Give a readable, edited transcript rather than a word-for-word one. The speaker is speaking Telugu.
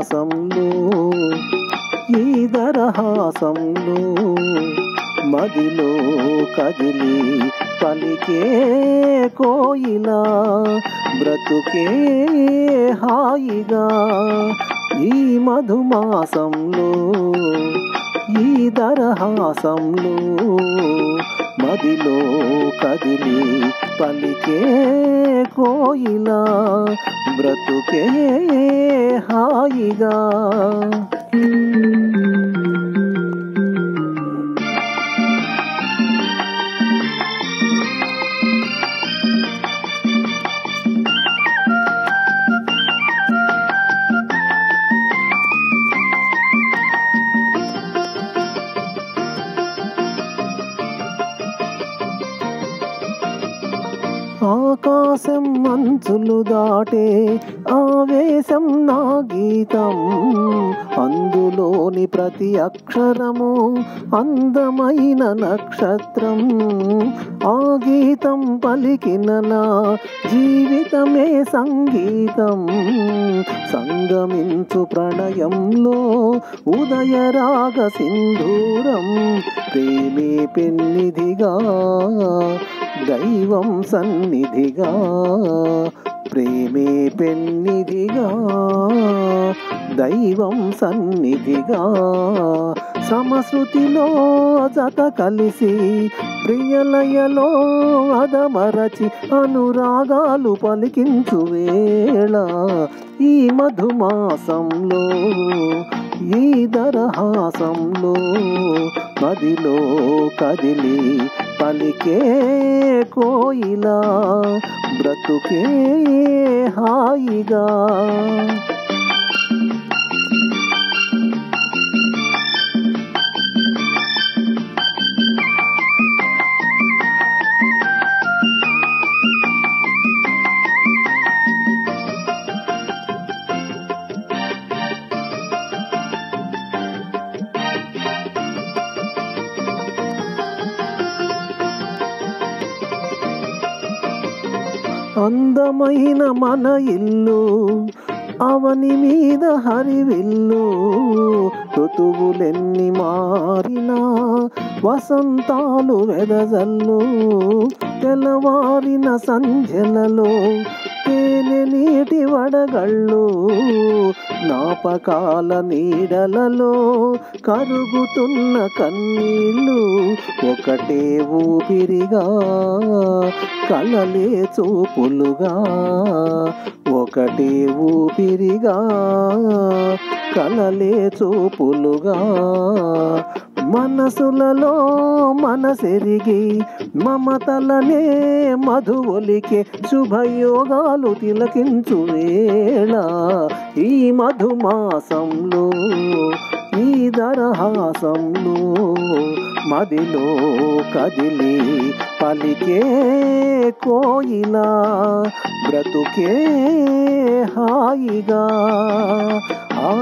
మధుమాసంలో ఈ దరహాసంలో మదిలో కదిలి పలికే కోయిలా బ్రతుకే హాయిగా ఈ మధుమాసంలో ఈ దరహాసంలో మదిలో కదిలి పలికే కోయిలా బ్రతుకే హాయిగా ఆకాశం మంచులు దాటే ఆవేశం నా గీతం అందులోని ప్రతి అక్షరము అందమైన నక్షత్రం ఆ గీతం పలికిన నా జీవితమే సంగీతం సంగమించు ప్రణయంలో ఉదయరాగ సింధూరం ప్రేమే పెన్నిధిగా దైవం సన్నిధిగా ప్రేమే పెన్నిధిగా దైవం సన్నిధిగా సమశ్రుతిలో జత కలిసి ప్రియలయలో అదమరచి అనురాగాలు పలికించు వేళ ఈ మధుమాసంలో ఈ దరహాసంలో మదిలో కదిలి పలికే కోయిలా బ్రతుకే హాయిగా అందమైన మన ఇల్లు అవని మీద హరివిల్లు ఋతువులెన్ని మారినా వసంతాలు వెదజల్లు తెల్లవారిన సంధ్యలలో తేనె నీటి వడగళ్ళు జ్ఞాపకాల నీడలలో కరుగుతున్న కన్నీళ్ళు ఒకటే ఊపిరిగా కలలే చూపులుగా ఒకటే ఊపిరిగా కలలే చూపులుగా మనసులలో మనసెరిగి మమతలనే మధువొలికే శుభయోగాలు తిలకించు వేళ ఈ మధుమాసంలో ఈ దరహాసంలో మదిలో కదిలి పలికే కోయిలా బ్రతుకే హాయిగా ఆ